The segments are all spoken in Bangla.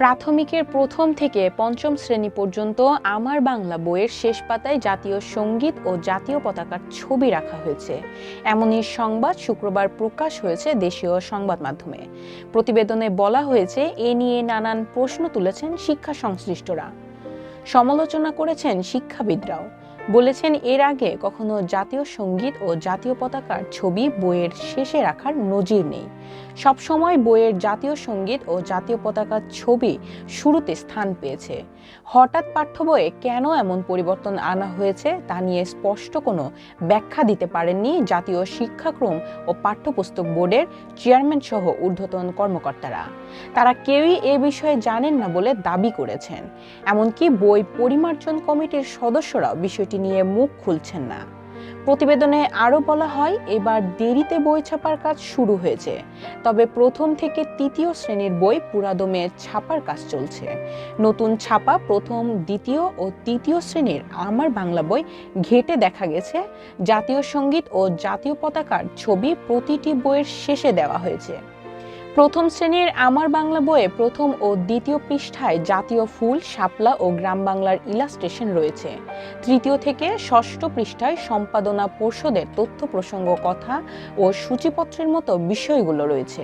প্রাথমিকের প্রথম থেকে পঞ্চম শ্রেণী পর্যন্ত আমার বাংলা বইয়ের শেষ পাতায় জাতীয় সঙ্গীত ও জাতীয় পতাকার ছবি রাখা হয়েছে। এমনই সংবাদ শুক্রবার প্রকাশ হয়েছে দেশীয় সংবাদ মাধ্যমে। প্রতিবেদনে বলা হয়েছে, এ নিয়ে নানান প্রশ্ন তুলেছেন শিক্ষা সংশ্লিষ্টরা, সমালোচনা করেছেন শিক্ষাবিদরাও। বলেছেন, এর আগে কখনো জাতীয় সঙ্গীত ও জাতীয় পতাকার ছবি বইয়ের শেষে রাখার নজির নেই। সবসময় বইয়ের জাতীয় সঙ্গীত ও জাতীয় পতাকার ছবি শুরুতে স্থান পেয়েছে। হঠাৎ পাঠ্য বইয়ে কেন এমন পরিবর্তন আনা হয়েছে তা নিয়ে স্পষ্ট কোনো ব্যাখ্যা দিতে পারেননি জাতীয় শিক্ষাক্রম ও পাঠ্যপুস্তক বোর্ডের চেয়ারম্যান সহ ঊর্ধ্বতন কর্মকর্তারা। তারা কেউই এ বিষয়ে জানেন না বলে দাবি করেছেন। এমনকি বই পরিমার্জন কমিটির সদস্যরাও বিষয়টি নিয়ে মুখ খুলছেন না। প্রতিবেদনে আরও বলা হয়, এবার দেরিতে বই ছাপার কাজ শুরু হয়েছে, তবে প্রথম থেকে তৃতীয় শ্রেণীর বই পুরাদমে ছাপার কাজ চলছে। নতুন ছাপা প্রথম, দ্বিতীয় ও তৃতীয় শ্রেণীর আমার বাংলা বই ঘেঁটে দেখা গেছে, জাতীয় সঙ্গীত ও জাতীয় পতাকার ছবি প্রতিটি বইয়ের শেষে দেওয়া হয়েছে। প্রথম শ্রেণীর আমার বাংলা বইয়ে প্রথম ও দ্বিতীয় পৃষ্ঠায় জাতীয় ফুল, শাপলা ও গ্রাম বাংলার ইলাস্ট্রেশন রয়েছে। তৃতীয় থেকে ষষ্ঠ পৃষ্ঠায় সম্পাদনা পর্ষদের তথ্য প্রসঙ্গ, কথা ও সূচিপত্রের মতো বিষয়গুলো রয়েছে।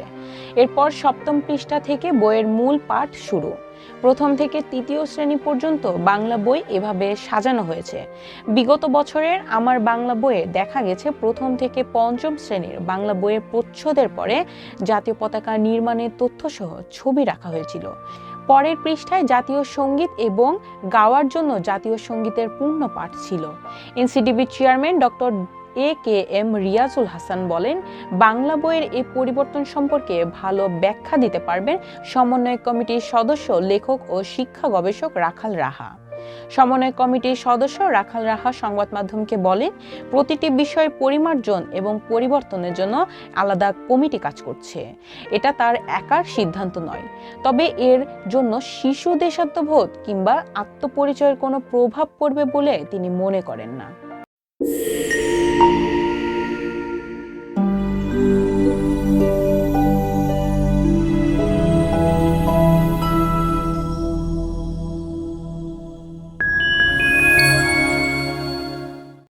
এরপর সপ্তম পৃষ্ঠা থেকে বইয়ের মূল পাঠ শুরু। প্রথম থেকে তৃতীয় শ্রেণী পর্যন্ত বাংলা বই এভাবে সাজানো হয়েছে। বিগত বছরের আমার বাংলা বইয়ে দেখা গেছে, প্রথম থেকে পঞ্চম শ্রেণীর বাংলা বইয়ের প্রচ্ছদের পরে জাতীয় পতাকা নির্মাণের তথ্যসহ ছবি রাখা হয়েছিল। পরের পৃষ্ঠায় জাতীয় সঙ্গীত এবং গাওয়ার জন্য জাতীয় সঙ্গীতের পূর্ণ পাঠ ছিল। এনসিডিবির chairman doctor AKM Riazul Hasan বলেন, বাংলা বইয়ের এই পরিবর্তন সম্পর্কে ভালো ব্যাখ্যা দিতে পারবেন সমন্বয় কমিটির সদস্য, লেখক ও শিক্ষা গবেষক রাখাল রাহা। সমন্বয় কমিটির সদস্য রাখাল রাহা সংবাদ মাধ্যমকে বলেন, প্রতিটি বিষয় পরিমার্জন এবং পরিবর্তনের জন্য আলাদা কমিটি কাজ করছে। এটা তার একার সিদ্ধান্ত নয়। তবে এর জন্য শিশু দেশাত্মবোধ কিংবা আত্মপরিচয়ের কোনো প্রভাব পড়বে বলে তিনি মনে করেন না।